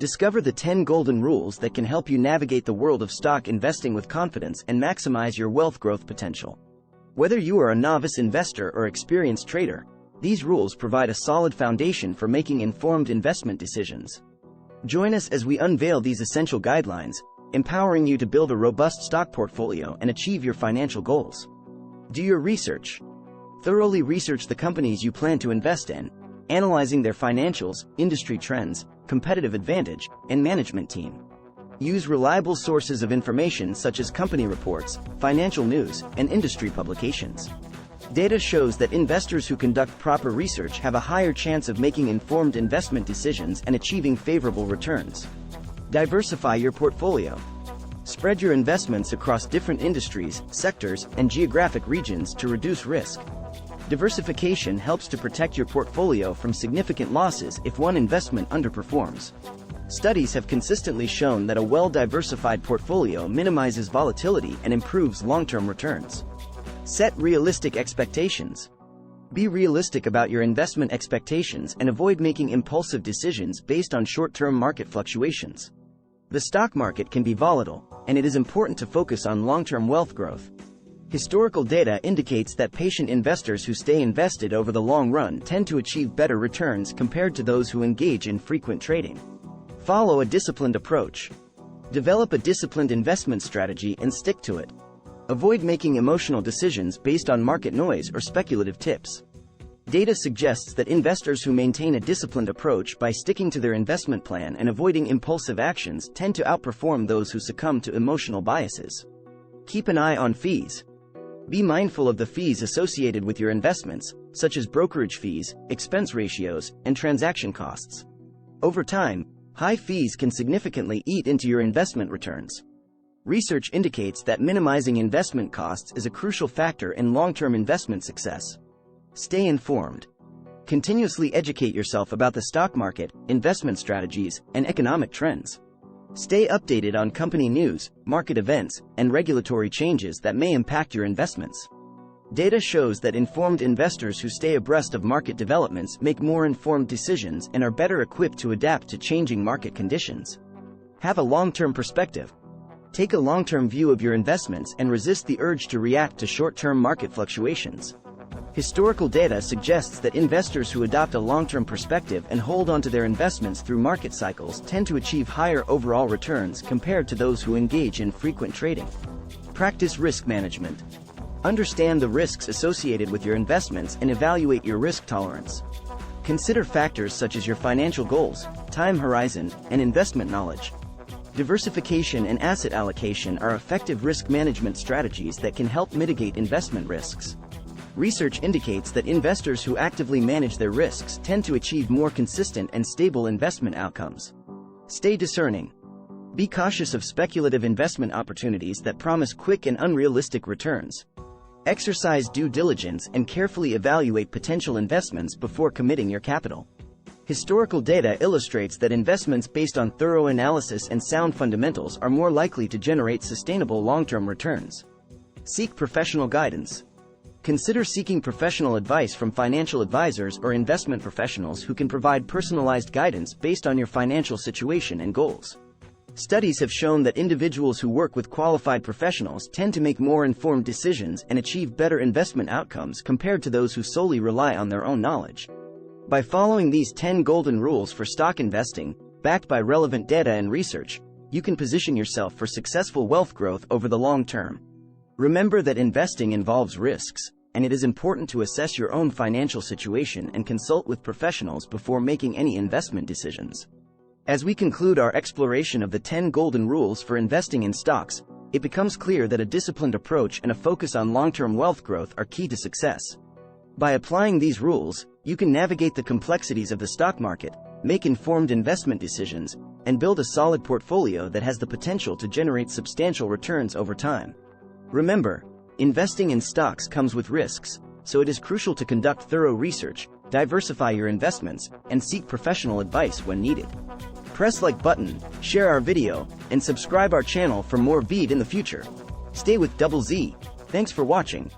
Discover the 10 golden rules that can help you navigate the world of stock investing with confidence and maximize your wealth growth potential. Whether you are a novice investor or experienced trader, these rules provide a solid foundation for making informed investment decisions. Join us as we unveil these essential guidelines, empowering you to build a robust stock portfolio and achieve your financial goals. Do your research. Thoroughly research the companies you plan to invest in, analyzing their financials, industry trends, competitive advantage, and management team. Use reliable sources of information such as company reports, financial news, and industry publications. Data shows that investors who conduct proper research have a higher chance of making informed investment decisions and achieving favorable returns. Diversify your portfolio. Spread your investments across different industries, sectors, and geographic regions to reduce risk. Diversification helps to protect your portfolio from significant losses if one investment underperforms. Studies have consistently shown that a well-diversified portfolio minimizes volatility and improves long-term returns. Set realistic expectations. Be realistic about your investment expectations and avoid making impulsive decisions based on short-term market fluctuations. The stock market can be volatile, and it is important to focus on long-term wealth growth. Historical data indicates that patient investors who stay invested over the long run tend to achieve better returns compared to those who engage in frequent trading. Follow a disciplined approach. Develop a disciplined investment strategy and stick to it. Avoid making emotional decisions based on market noise or speculative tips. Data suggests that investors who maintain a disciplined approach by sticking to their investment plan and avoiding impulsive actions tend to outperform those who succumb to emotional biases. Keep an eye on fees. Be mindful of the fees associated with your investments, such as brokerage fees, expense ratios, and transaction costs. Over time, high fees can significantly eat into your investment returns. Research indicates that minimizing investment costs is a crucial factor in long-term investment success. Stay informed. Continuously educate yourself about the stock market, investment strategies, and economic trends. Stay updated on company news, market events, and regulatory changes that may impact your investments. Data shows that informed investors who stay abreast of market developments make more informed decisions and are better equipped to adapt to changing market conditions. Have a long-term perspective. Take a long-term view of your investments and resist the urge to react to short-term market fluctuations. Historical data suggests that investors who adopt a long-term perspective and hold on to their investments through market cycles tend to achieve higher overall returns compared to those who engage in frequent trading. Practice risk management. Understand the risks associated with your investments and evaluate your risk tolerance. Consider factors such as your financial goals, time horizon, and investment knowledge. Diversification and asset allocation are effective risk management strategies that can help mitigate investment risks. Research indicates that investors who actively manage their risks tend to achieve more consistent and stable investment outcomes. Stay discerning. Be cautious of speculative investment opportunities that promise quick and unrealistic returns. Exercise due diligence and carefully evaluate potential investments before committing your capital. Historical data illustrates that investments based on thorough analysis and sound fundamentals are more likely to generate sustainable long-term returns. Seek professional guidance. Consider seeking professional advice from financial advisors or investment professionals who can provide personalized guidance based on your financial situation and goals. Studies have shown that individuals who work with qualified professionals tend to make more informed decisions and achieve better investment outcomes compared to those who solely rely on their own knowledge. By following these 10 golden rules for stock investing, backed by relevant data and research, you can position yourself for successful wealth growth over the long term. Remember that investing involves risks, and it is important to assess your own financial situation and consult with professionals before making any investment decisions. As we conclude our exploration of the 10 golden rules for investing in stocks, it becomes clear that a disciplined approach and a focus on long-term wealth growth are key to success. By applying these rules, you can navigate the complexities of the stock market, make informed investment decisions, and build a solid portfolio that has the potential to generate substantial returns over time. Remember, investing in stocks comes with risks, so it is crucial to conduct thorough research, diversify your investments, and seek professional advice when needed. Press like button, share our video, and subscribe our channel for more VED in the future. Stay with Double Z. Thanks for watching.